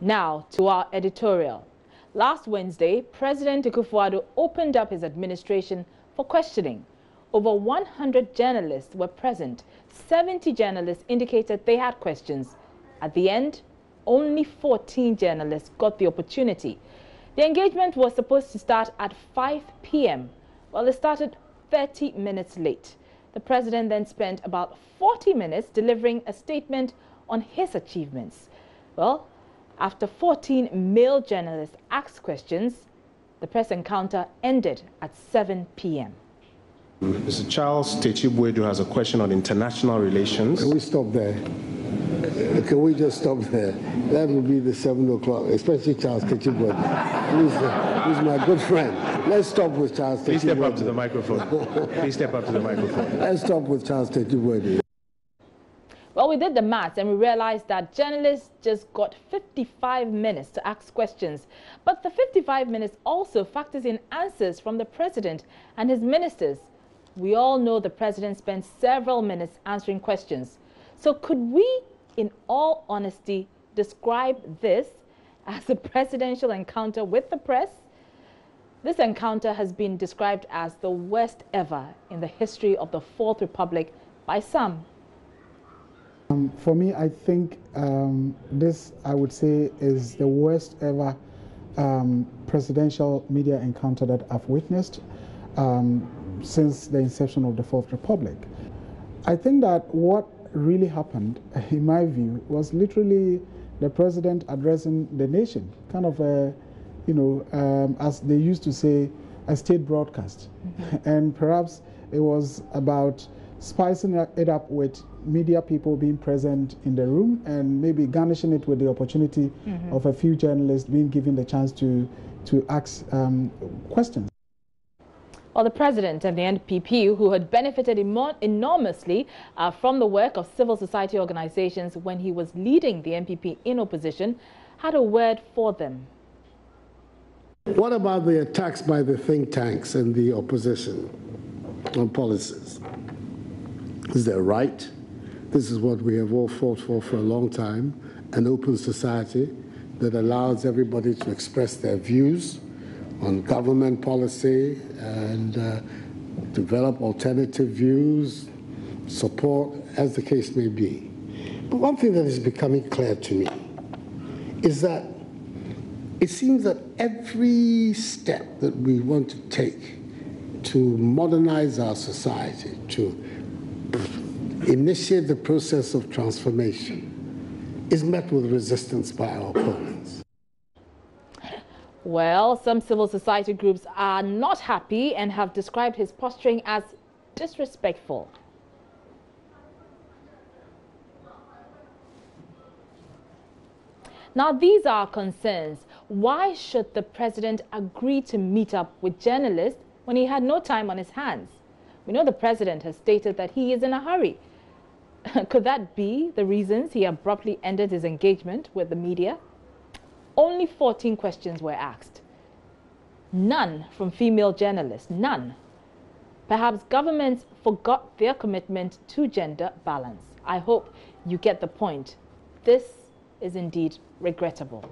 Now to our editorial. Last Wednesday, President Akufo-Addo opened up his administration for questioning. Over 100 journalists were present. 70 journalists indicated they had questions. At the end, only 14 journalists got the opportunity. The engagement was supposed to start at 5 p.m. Well, it started 30 minutes late. The president then spent about 40 minutes delivering a statement on his achievements. Well, after 14 male journalists asked questions, the press encounter ended at 7 p.m. Mr. Charles Techibwedu has a question on international relations. Can we stop there? Can we just stop there? That will be the 7 o'clock, especially Charles Techibwedu, who's my good friend. Let's stop with Charles Techibwedu. Please step up to the microphone. Please step up to the microphone. Let's stop with Charles Techibwedu. Well, we did the maths and we realized that journalists just got 55 minutes to ask questions. But the 55 minutes also factors in answers from the president and his ministers. We all know the president spent several minutes answering questions. So could we, in all honesty, describe this as a presidential encounter with the press? This encounter has been described as the worst ever in the history of the Fourth Republic by some. For me, I think this, I would say, is the worst ever presidential media encounter that I've witnessed since the inception of the Fourth Republic. I think that what really happened, in my view, was literally the president addressing the nation, kind of a, as they used to say, a state broadcast. Mm-hmm. And perhaps it was about spicing it up with media people being present in the room and maybe garnishing it with the opportunity of a few journalists being given the chance to ask questions. Well, the president and the NPP, who had benefited enormously from the work of civil society organizations when he was leading the NPP in opposition, had a word for them. What about the attacks by the think tanks and the opposition on policies? Is that right? This is what we have all fought for a long time, an open society that allows everybody to express their views on government policy and develop alternative views, support, as the case may be. But one thing that is becoming clear to me is that it seems that every step that we want to take to modernize our society, to initiate the process of transformation, is met with resistance by our opponents. Well, some civil society groups are not happy and have described his posturing as disrespectful. Now, these are concerns. Why should the president agree to meet up with journalists when he had no time on his hands? We know the president has stated that he is in a hurry. Could that be the reasons he abruptly ended his engagement with the media? Only 14 questions were asked. None from female journalists, none. Perhaps governments forgot their commitment to gender balance. I hope you get the point. This is indeed regrettable.